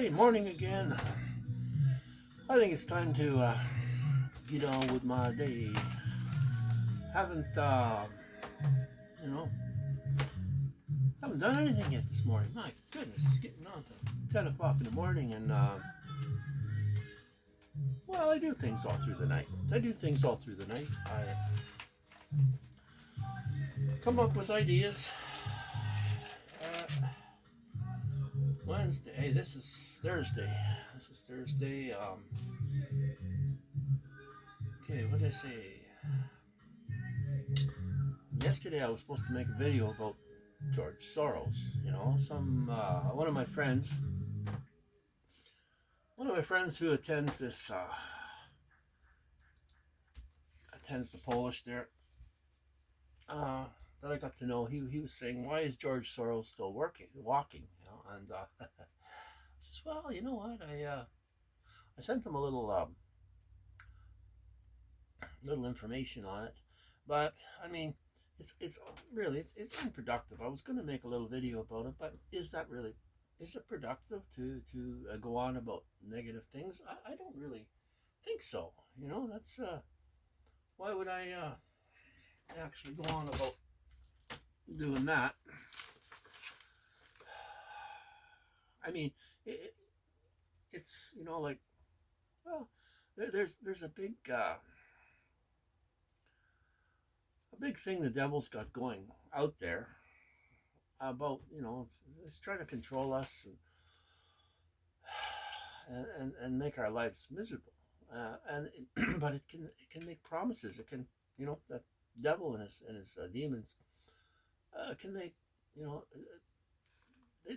Hey, morning again. I think it's time to get on with my day. Haven't, you know, haven't done anything yet this morning. My goodness, it's getting on to 10 o'clock in the morning, and, well, I do things all through the night. I come up with ideas. Uh, Wednesday. Hey, this is Thursday. Okay, what did I say? Yesterday I was supposed to make a video about George Soros. One of my friends who attends the Polish there, uh, that I got to know. He was saying, why is George Soros still walking? And I says, well, you know what? I sent him a little information on it, but I mean, it's really it's unproductive. I was going to make a little video about it, but is it productive to go on about negative things? I don't really think so. That's why would I actually go on about doing that? I mean, it's like, well, there's a big thing the devil's got going out there about it's trying to control us and make our lives miserable. But it can make promises. It can, that devil and his demons can make, you know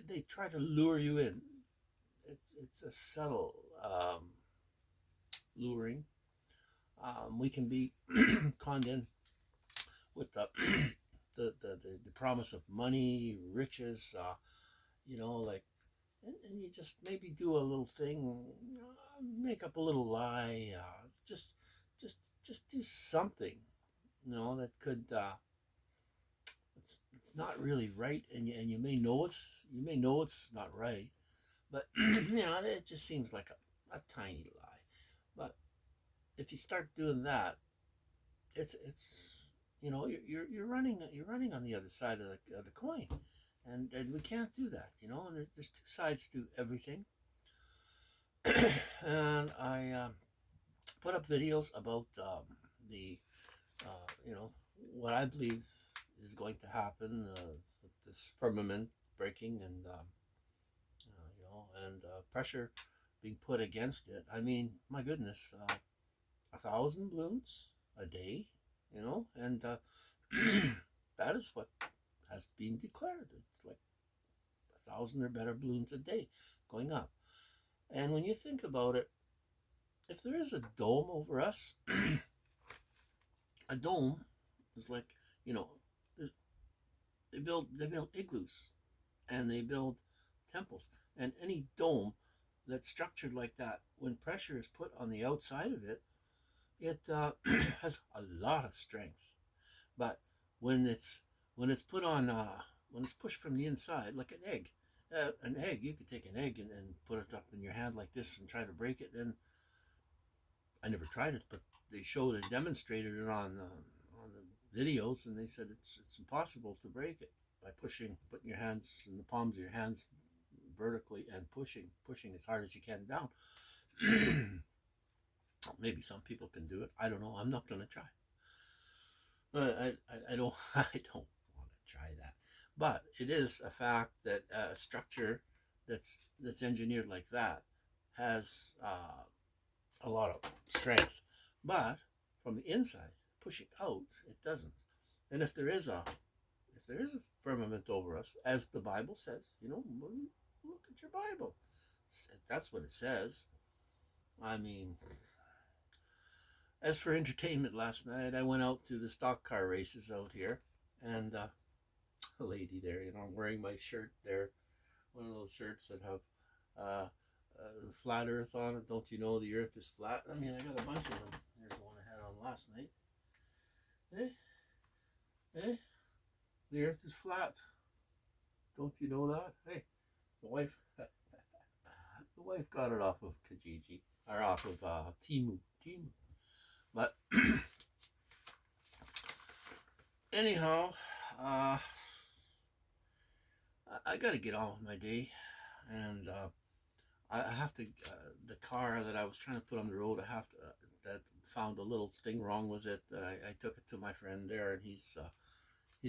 they try to lure you in. It's a subtle luring. We can be conned in with the promise of money, riches, like, and you just maybe do a little thing, make up a little lie, just do something, that could, it's not really right, and you may know it's not right, but it just seems like a tiny lie. But if you start doing that, it's you're running on the other side of the coin, and we can't do that. And there's two sides to everything. And I put up videos about the what I believe is going to happen, with this firmament breaking, and pressure being put against it. I mean, my goodness, 1,000 balloons a day, and that is what has been declared. It's like 1,000 or better balloons a day going up. And when you think about it, if there is a dome over us, a dome is like, you know, they build igloos, and they build temples, and any dome that's structured like that, when pressure is put on the outside of it, it has a lot of strength. But when it's put on, when it's pushed from the inside, like an egg, you could take an egg and put it up in your hand like this and try to break it. Then I never tried it, but they demonstrated it on the videos, and they said it's impossible to break it by putting your hands in the palms of your hands vertically and pushing as hard as you can down. Maybe some people can do it. I don't know. I'm not going to try. I don't I don't want to try that. But it is a fact that a structure that's engineered like that has a lot of strength. But from the inside, pushing out, it doesn't. And if there is a firmament over us, as the Bible says, look at your Bible. That's what it says. I mean, as for entertainment, last night I went out to the stock car races out here, and a lady there, I'm wearing my shirt there, one of those shirts that have flat Earth on it. Don't you know the Earth is flat? I mean, I got a bunch of them. There's the one I had on last night. Eh, eh, the Earth is flat. Don't you know that? Hey, the wife, the Kijiji, or off of Timu. But anyhow, uh, I got to get on with my day, and I have to. The car that I was trying to put on the road, I have to. That found a little thing wrong with it. That I took it to my friend there, and he's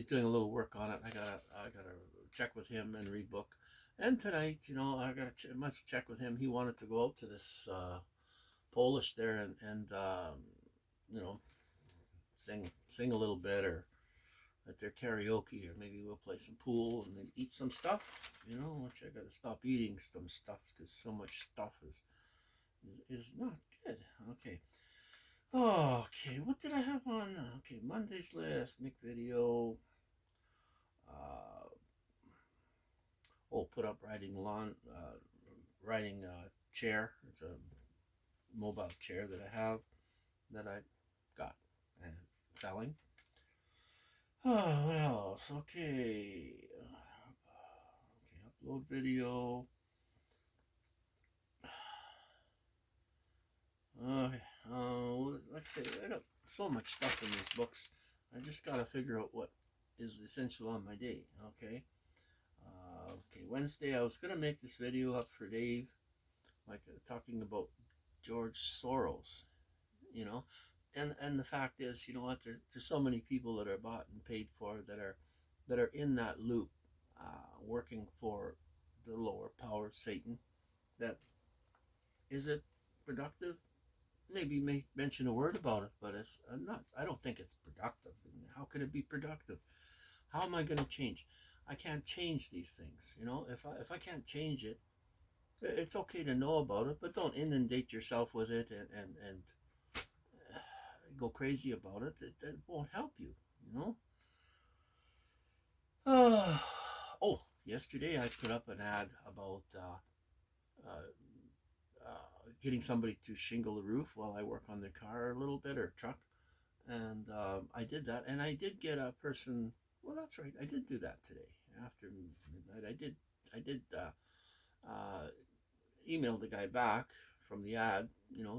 doing a little work on it. I gotta check with him and rebook. And tonight, I must check with him. He wanted to go out to this Polish there and you know sing a little bit or at their karaoke, or maybe we'll play some pool and then eat some stuff. Which I gotta stop eating some stuff because so much stuff is not good. Okay. Okay, what did I have on? Okay, Monday's list, make video. Uh, put up riding chair. It's a mobile chair that I have that I got and selling. Oh, what else? Okay. Okay, upload video. Okay. Like I say, I got so much stuff in these books. I just gotta figure out what is essential on my day. Okay. Okay. Wednesday, I was gonna make this video up for Dave, like talking about George Soros. You know, and the fact is, you know what? There's so many people that are bought and paid for that are in that loop, working for the lower power, Satan. That is it productive? Maybe mention a word about it, but it's not. I don't think it's productive. How could it be productive? How am I going to change? I can't change these things. If I can't change it, it's okay to know about it, but don't inundate yourself with it and go crazy about it. That won't help you. You know. Oh, yesterday I put up an ad about getting somebody to shingle the roof while I work on their car a little bit or truck, and I did that, and I did get a person. Well, that's right, I did do that today after midnight. I did email the guy back from the ad,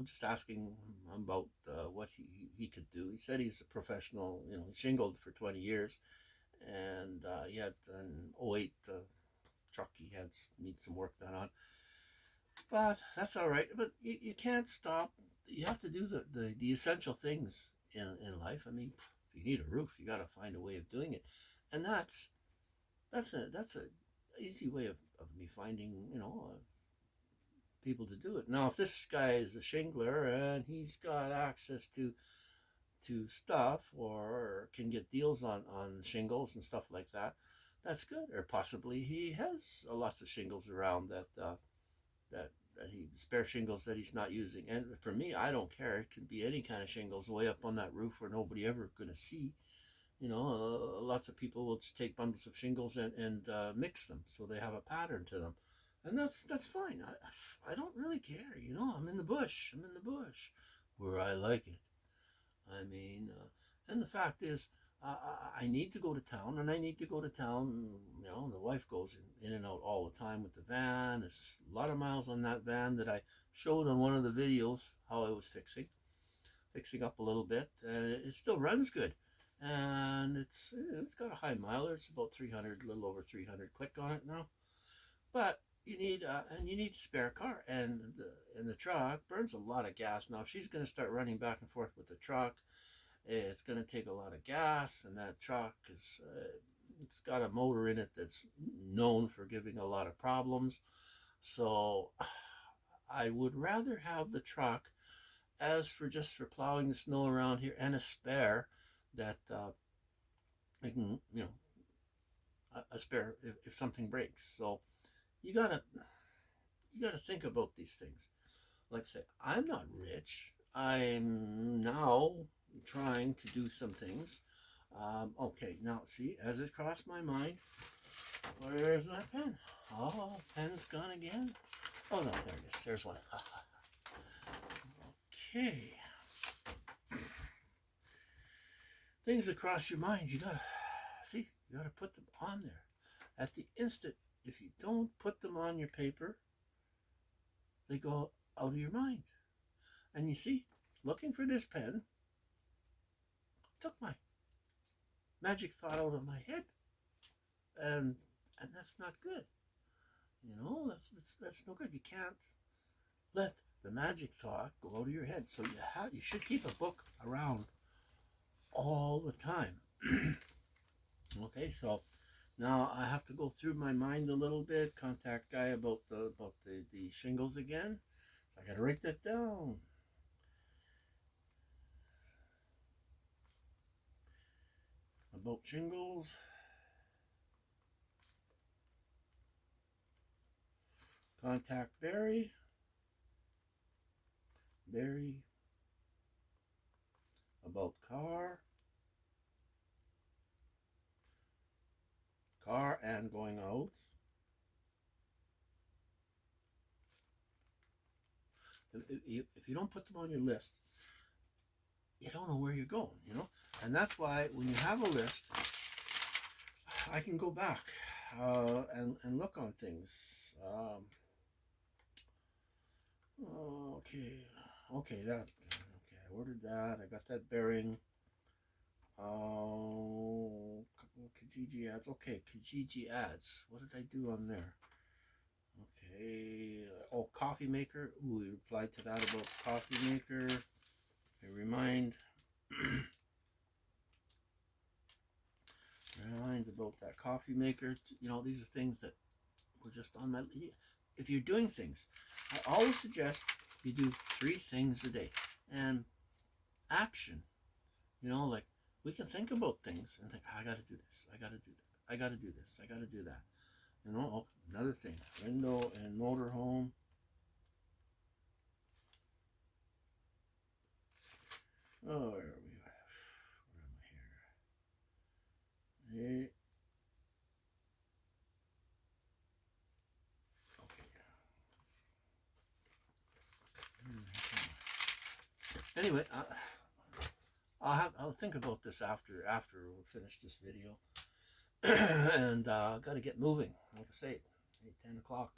just asking about what he could do. He said he's a professional, he shingled for 20 years, and he had an '08 truck he had needs some work done on. But that's all right. But you can't stop. You have to do the essential things in life. I mean, if you need a roof, you got to find a way of doing it, and that's a easy way of me finding people to do it. Now, if this guy is a shingler and he's got access to stuff or can get deals on shingles and stuff like that, that's good. Or possibly he has lots of shingles around that he spare shingles that he's not using. And for me, I don't care. It could be any kind of shingles way up on that roof where nobody ever going to see. Lots of people will just take bundles of shingles and mix them so they have a pattern to them, and that's fine. I don't really care. I'm in the bush. I'm in the bush where I like it. I mean, and the fact is, I need to go to town, and I need to go to town. The wife goes in and out all the time with the van. There's a lot of miles on that van that I showed on one of the videos how I was fixing up a little bit. It still runs good, and it's got a high mileage, about 300, a little over 300 click on it now. But you need a spare car, and the truck burns a lot of gas. Now, if she's going to start running back and forth with the truck, it's going to take a lot of gas, and that truck it's got a motor in it that's known for giving a lot of problems. So I would rather have the truck as for just for plowing the snow around here, and a spare that I can, a spare if something breaks. So you gotta think about these things. Like I say, I'm not rich. I'm now trying to do some things. Okay, now see, as it crossed my mind, where's that pen? Oh, pen's gone again. Oh no, there it is. There's one. Okay. Things that cross your mind, you gotta put them on there. At the instant, if you don't put them on your paper, they go out of your mind. And you see, looking for this pen took my magic thought out of my head, and that's not good. That's no good. You can't let the magic thought go out of your head. So you should keep a book around all the time. Okay, so now I have to go through my mind a little bit. Contact guy about the shingles again. So I got to write that down. About shingles. Contact Barry. Barry. About car. Car and going out. If you don't put them on your list, you don't know where you're going, And that's why when you have a list, I can go back and look on things. Okay, I ordered that. I got that bearing. Oh, couple of Kijiji ads. Okay, Kijiji ads. What did I do on there? Okay. Oh, coffee maker. Ooh, we replied to that about coffee maker. I remind about that coffee maker. These are things that were just on my. If you're doing things, I always suggest you do 3 things a day. And action. Like we can think about things and think, I got to do this. I got to do that. I got to do this. I got to do that. Another thing, window and motorhome. Oh, where are we? Where am I here? Okay. Anyway, I'll think about this after we finish this video, and got to get moving. Like I say, 8-10 o'clock.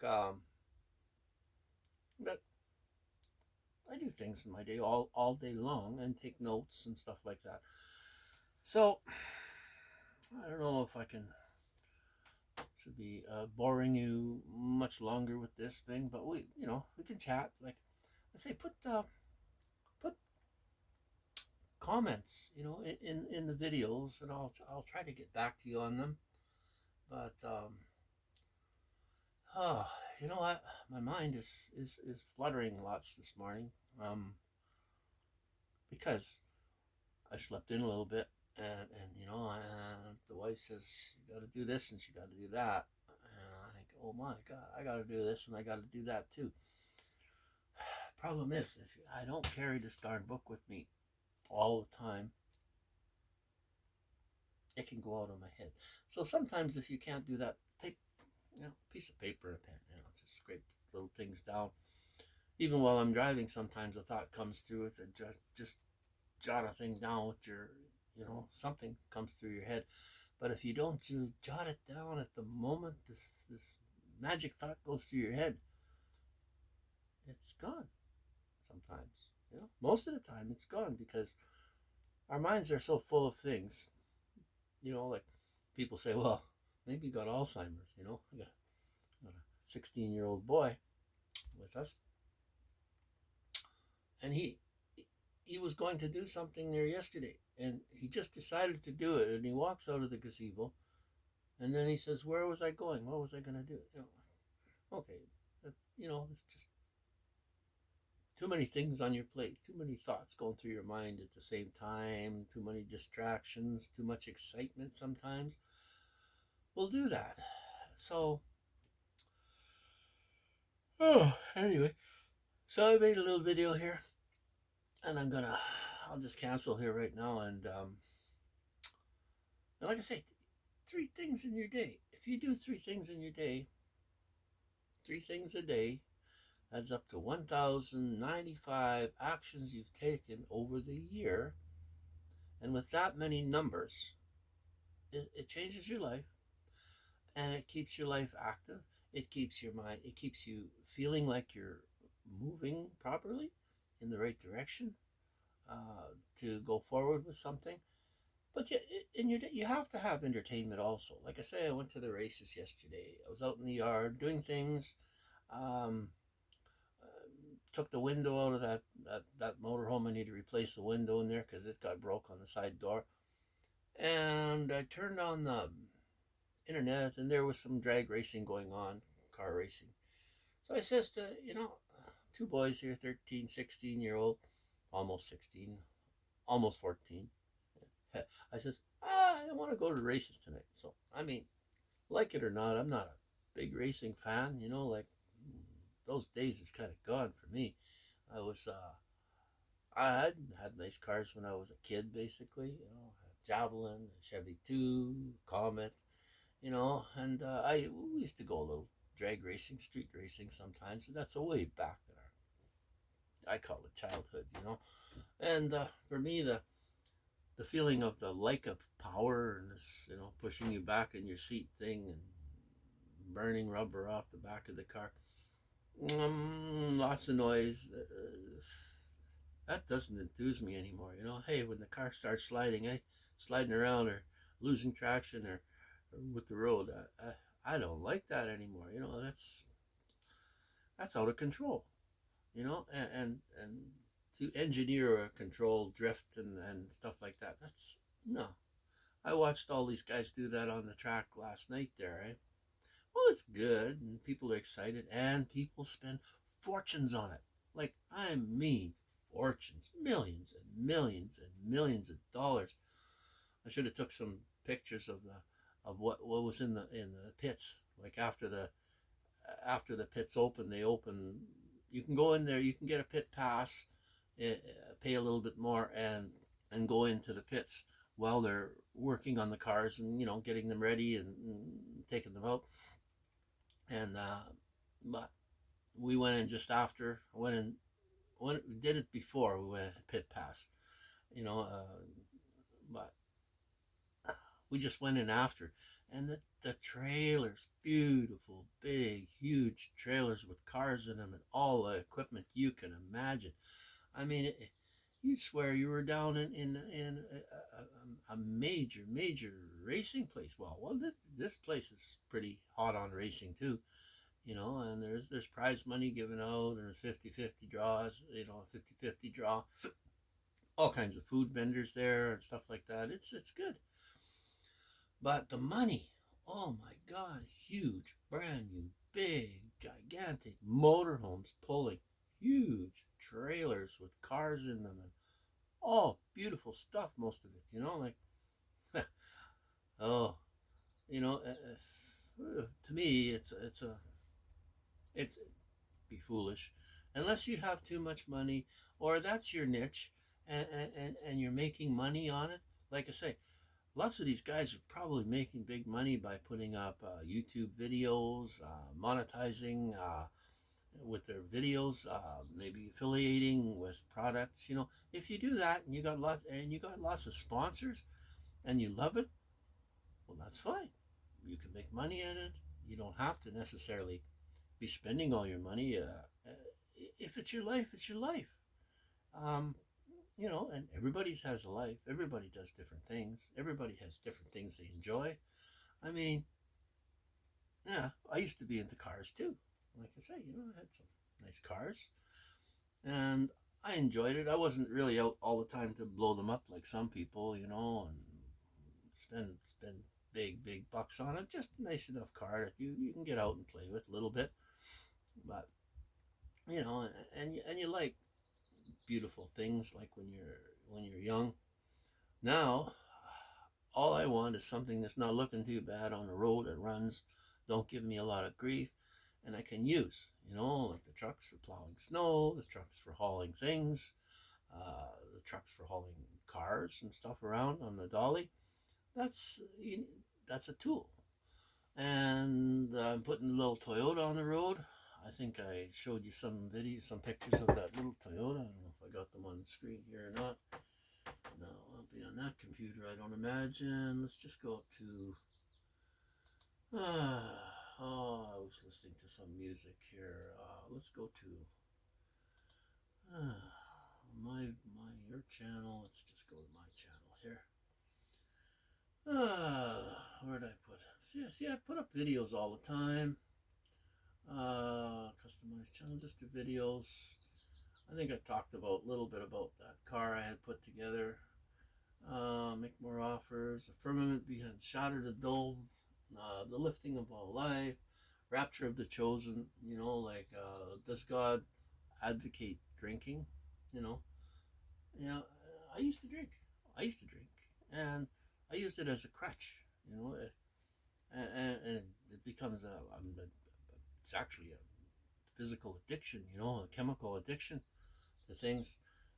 But I do things in my day all day long and take notes and stuff like that. So I don't know if I should be boring you much longer with this thing, but we can chat. Like I say, put comments, in the videos, and I'll try to get back to you on them. But you know what? My mind is fluttering lots this morning, because I slept in a little bit, and the wife says you got to do this and she got to do that, and I think, oh my God, I got to do this and I got to do that too. Problem is, if I don't carry this darn book with me all the time, it can go out of my head. So sometimes if you can't do that, take a piece of paper and a pen, just scrape little things down. Even while I'm driving, sometimes a thought comes through it, and just jot a thing down with your, something comes through your head. But if you don't jot it down at the moment this magic thought goes through your head, it's gone. Sometimes, most of the time it's gone, because our minds are so full of things. Like people say, well, maybe you got Alzheimer's. I got a 16-year-old boy with us, and he was going to do something there yesterday, and he just decided to do it, and he walks out of the gazebo, and then he says, where was I going? What was I going to do? Okay, it's just too many things on your plate, too many thoughts going through your mind at the same time, too many distractions, too much excitement sometimes will do that. So, anyway, so I made a little video here, and I'll just cancel here right now, and like I say, 3 things in your day. If you do 3 things in your day, 3 things a day, adds up to 1,095 actions you've taken over the year. And with that many numbers, it changes your life, and it keeps your life active. It keeps your mind, it keeps you feeling like you're moving properly in the right direction to go forward with something. But you have to have entertainment also. Like I say, I went to the races yesterday. I was out in the yard doing things. Um, Took the window out of that motorhome. I need to replace the window in there because it got broke on the side door. And I turned on the internet, and there was some drag racing going on, car racing. So I says to, two boys here, 13, 16-year old, almost 16, almost 14. I says, I want to go to the races tonight. So, I mean, like it or not, I'm not a big racing fan, like those days is kind of gone for me. I was, I had nice cars when I was a kid, basically, Javelin, Chevy 2, Comet, and we used to go a little drag racing, street racing sometimes. And that's a way back in I call it childhood, And for me, the feeling of the like of power and this, pushing you back in your seat thing and burning rubber off the back of the car, lots of noise. That doesn't enthuse me anymore. Hey, when the car starts sliding around or losing traction or with the road, I don't like that anymore. That's out of control. And to engineer a controlled drift and stuff like that. That's no. I watched all these guys do that on the track last night there, right? Well, it's good, and people are excited, and people spend fortunes on it. Like, I mean, fortunes, millions and millions and millions of dollars. I should have took some pictures of what was in the pits. Like after the pits open, they open. You can go in there. You can get a pit pass, pay a little bit more, and go into the pits while they're working on the cars and getting them ready and taking them out. And but we went in just after. Went in. We did it before we went pit pass, but we just went in after. And the trailers, beautiful, big, huge trailers with cars in them and all the equipment you can imagine. I mean, you'd swear you were down in a major racing place. Well, this place is pretty hot on racing too, and there's prize money given out and 50-50 draws, 50-50 draw, all kinds of food vendors there and stuff like that. It's good. But the money, oh my God, huge, brand new, big, gigantic motorhomes pulling huge trailers with cars in them and all beautiful stuff, most of it, like, oh, to me, it's be foolish unless you have too much money or that's your niche and you're making money on it. Like I say, lots of these guys are probably making big money by putting up YouTube videos, monetizing with their videos, maybe affiliating with products. If you do that and you got lots of sponsors and you love it, well, that's fine. You can make money at it. You don't have to necessarily be spending all your money. If it's your life, it's your life. Um, and everybody has a life. Everybody does different things. Everybody has different things they enjoy. I mean, yeah, I used to be into cars too. Like I say, I had some nice cars, and I enjoyed it. I wasn't really out all the time to blow them up like some people, and spend big bucks on it. Just a nice enough car that you can get out and play with a little bit. But and you like beautiful things like when you're young. Now, all I want is something that's not looking too bad on the road. That runs, don't give me a lot of grief, and I can use. Like the trucks for plowing snow, the trucks for hauling things, the trucks for hauling cars and stuff around on the dolly. That's that's a tool. And I'm putting a little Toyota on the road. I think I showed you some videos, some pictures of that little Toyota. I don't know if I got them on the screen here or not. No, I'll be on that computer, I don't imagine. Let's just go to... I was listening to some music here. Let's go to Your channel. Let's just go to my channel here. Where did I put it? See, I put up videos all the time. Customized channel, just do videos. I think I talked about a little bit about that car I had put together. Make more offers. The firmament behind Shatter the Dome. The lifting of all life. Rapture of the chosen. Does God advocate drinking? You know, you know. I used to drink. And I used it as a crutch. And it becomes it's actually a physical addiction. A chemical addiction to things.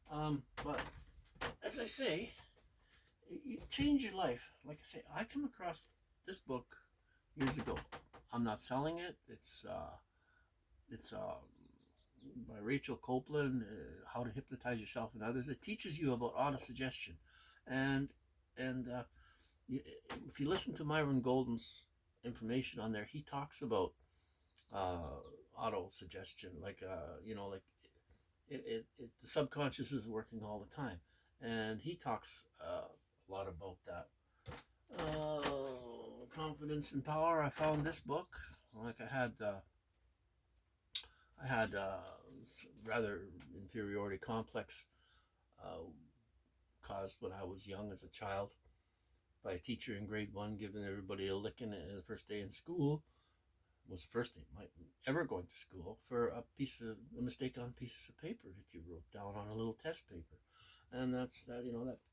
But as I say, you change your life. Like I say, I come across this book years ago. I'm not selling it. It's by Rachel Copeland, How to Hypnotize Yourself and Others. It teaches you about autosuggestion, and and if you listen to Myron Golden's information on there, he talks about uh, autosuggestion, like the subconscious is working all the time, and he talks a lot about that. Confidence and Power. I found this book. Like I had rather inferiority complex uh, caused when I was young as a child by a teacher in grade one giving everybody a licking the first day in school. Was the first day ever going to school for a mistake on pieces of paper that you wrote down on a little test paper, and that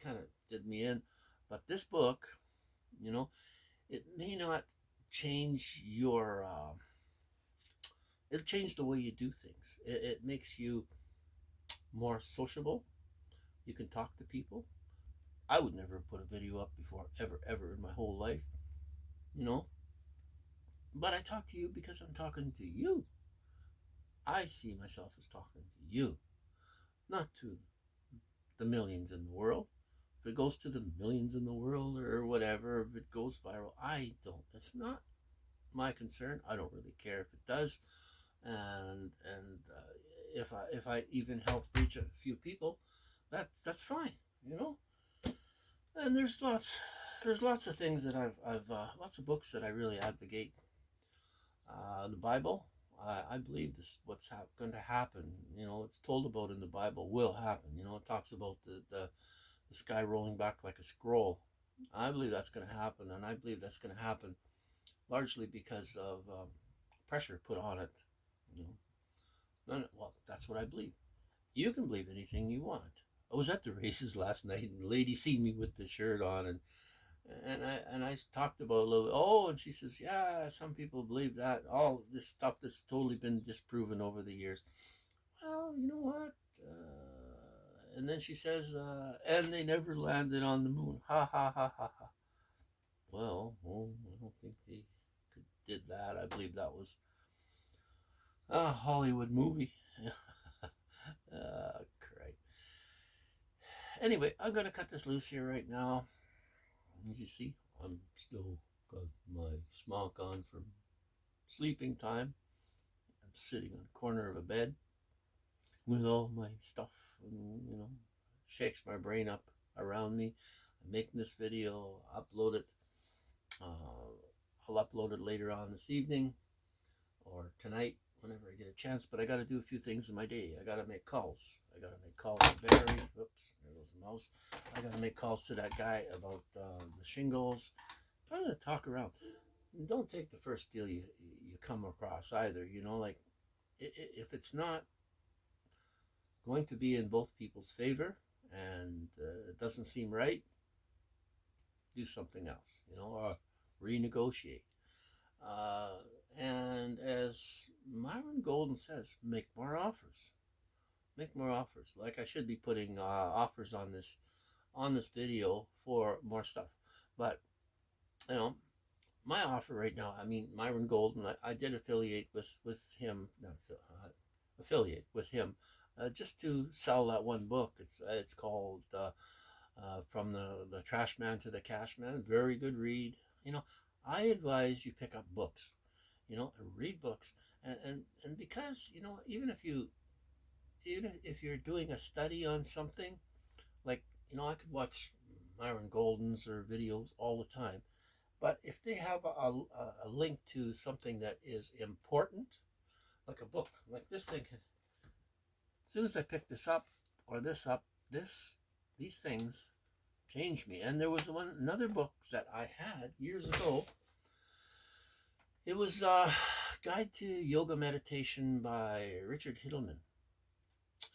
kind of did me in. But this book, you know, it may not change your. It'll change the way you do things. It makes you more sociable. You can talk to people. I would never put a video up before, ever in my whole life, you know. But I talk to you because I'm talking to you. I see myself as talking to you, not to the millions in the world. If it goes to the millions in the world or whatever, if it goes viral, I don't. That's not my concern. I don't really care if it does, and if I even help reach a few people, that's fine, you know. And there's lots of things that I've lots of books that I really advocate. The Bible, I believe this what's going to happen. It's told about in the Bible will happen. It talks about the sky rolling back like a scroll. I believe that's going to happen, and I believe that's going to happen largely because of pressure put on it. You well, that's what I believe. You can believe anything you want. I was at the races last night, and the lady seen me with the shirt on, and I talked about a little. Oh, and she says, yeah, some people believe that all this stuff that's totally been disproven over the years. Well, you know what? And then she says, and they never landed on the moon. Ha ha ha ha ha. Well, I don't think they did that. I believe that was a Hollywood movie. Great. Anyway, I'm gonna cut this loose here right now. As you see, I'm still got my smock on for sleeping time. I'm sitting on a corner of a bed with all my stuff, and shakes my brain up around me. I'm making this video, upload it. I'll upload it later on this evening or tonight, whenever I get a chance. But I got to do a few things in my day. I got to make calls. I got to make calls to Barry. Oops, there goes the mouse. I got to make calls to that guy about the shingles. Trying to talk around. And don't take the first deal you come across either. Like if it's not going to be in both people's favor and it doesn't seem right, do something else. Or renegotiate. And as Myron Golden says, make more offers. Make more offers. Like I should be putting offers on this video for more stuff. But my offer right now. I mean, Myron Golden. I did affiliate with him. Not affiliate with him, just to sell that one book. It's called From the Trash Man to the Cash Man. Very good read. I advise you pick up books. And read books, and because even if you even if you're doing a study on something, like, I could watch Myron Golden's or videos all the time, but if they have a link to something that is important, like a book, like this thing, as soon as I pick this up or this up, these things change me. And there was another book that I had years ago. It was Guide to Yoga Meditation by Richard Hittleman,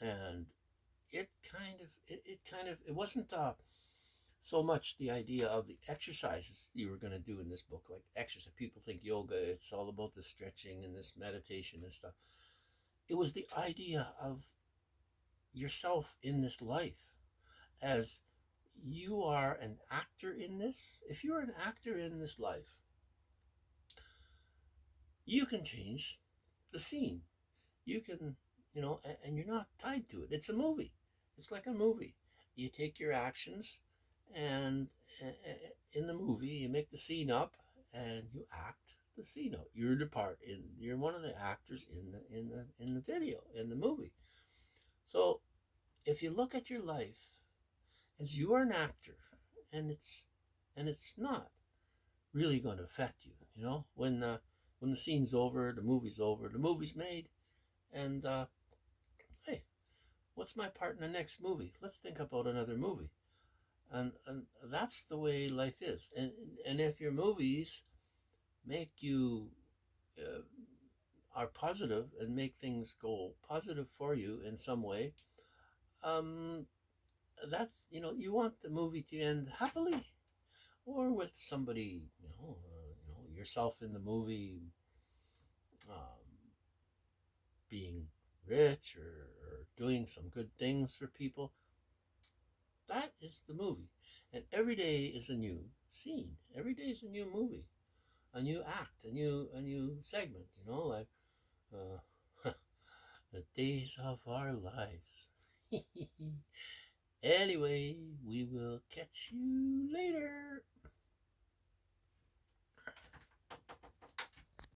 and it wasn't so much the idea of the exercises you were going to do in this book, like exercise. People think yoga, it's all about the stretching and this meditation and stuff. It was the idea of yourself in this life, as you are an actor in this. If you're an actor in this life, you can change the scene. You can, and you're not tied to it. It's a movie. It's like a movie. You take your actions, and in the movie, you make the scene up, and you act the scene out. You're the part in. You're one of the actors in the video, in the movie. So if you look at your life as you are an actor, and it's not really going to affect you. When the scene's over, the movie's over, the movie's made, and hey, what's my part in the next movie? Let's think about another movie. And that's the way life is. And if your movies make you are positive and make things go positive for you in some way, that's, you want the movie to end happily, or with somebody, yourself in the movie, being rich, or doing some good things for people. That is the movie. And every day is a new scene. Every day is a new movie, a new act, a new segment. Like the days of our lives. Anyway, we will catch you later.